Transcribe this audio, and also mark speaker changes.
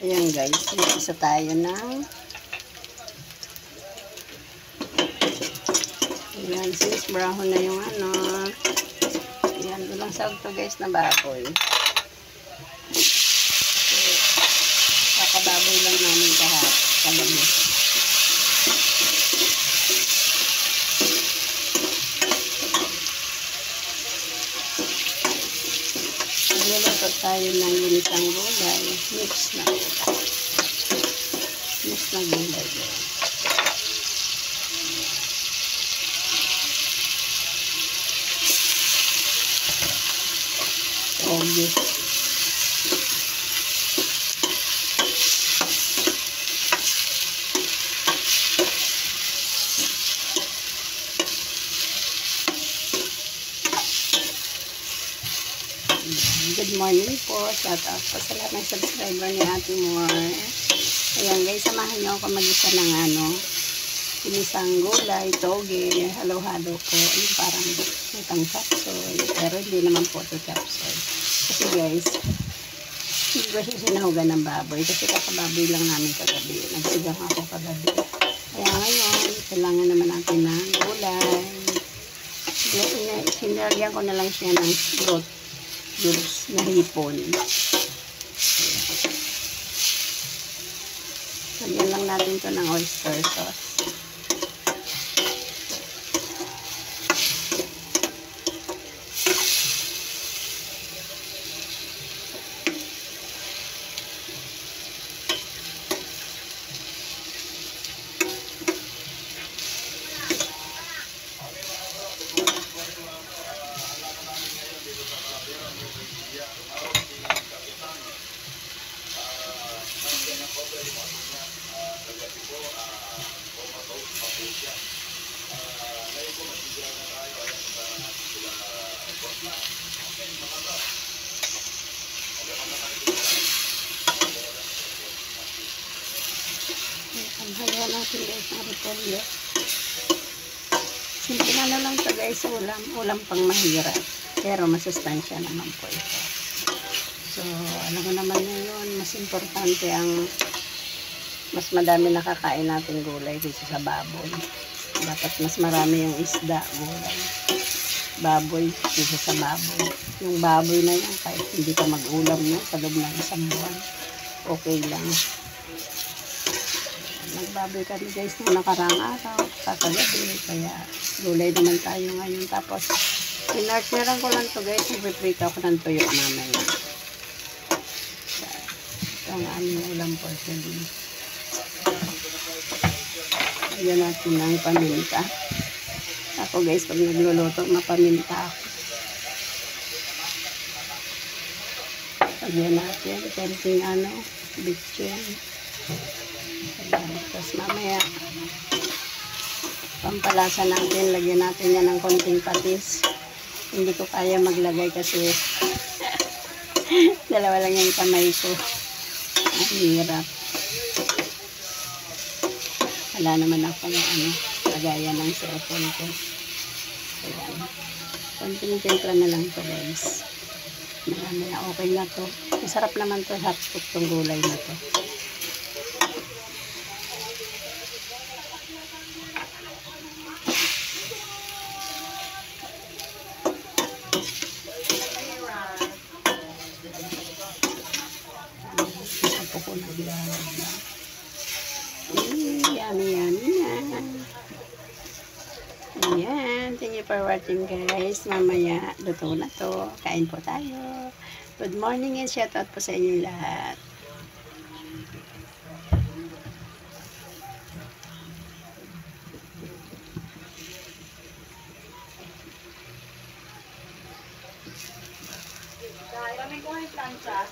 Speaker 1: Ayan guys, isa tayo ng ayan, since brown na yung ano. Ayan, ilang sahog to guys na baboy. Kakababoy lang namin kagabi. Magluluto tayo ng ginisang gulay. Mix na gulay. Toge. Good morning po. Shout out po sa lahat ng subscriber ni Ate Moore. Ayan guys, samahan niyo ako mag-isa ng ginisang gulay, toge, halo-halo po. Yung parang itang chapsoy. Pero hindi naman po ito chapsoy. Kasi guys, hindi ko siya sinahugan ng baboy. Kasi kakababoy lang namin kagabi. Nagsigang ako kagabi. Kaya ngayon, kailangan naman natin ng gulay. Sinilagyan ko na lang siya ng fruit juice na hipon. Lagyan lang natin ito ng oyster sauce. Halo natin guys ang repolyo. Simple na lang ito guys, ulam pang mahirap. Pero masustansya naman po ito. So, alam mo naman yun, mas importante ang mas madami nakakain natin gulay kaysa sa baboy. Dapat mas marami yung isda, gulay, baboy kaysa sa baboy. Yung baboy na yan, kahit hindi ka mag-ulam yun sa loob ng isang buwan, okay lang. Nagbaboy kami guys nung nakarang araw, kakagabi, kaya gulay naman tayo ngayon. Tapos, pinartneran ko lang to guys, nagpiprito ako ng tuyo mamaya. Ito ang aming ulam po today. Lagyan natin ng paminta. Ako guys, pag nagluluto, mapaminta ako. Lagyan natin, konting bitchin. Tapos mamaya, pampalasa natin, lagyan natin yan ng konting patis. Hindi ko kaya maglagay kasi dalawa lang yung kamay ko. Ang hirap. Wala naman ako ng lagayan ng cellphone ko. Ayan. Konting timpla na lang to guys. Mamaya okay na to. Masarap naman to, hot cook tong gulay na to. Yummy. Ayan, thank you for watching guys. Mamaya, luto na to. Kain po tayo. Good morning and shout out po sa inyo lahat. Kami ko ay plancha.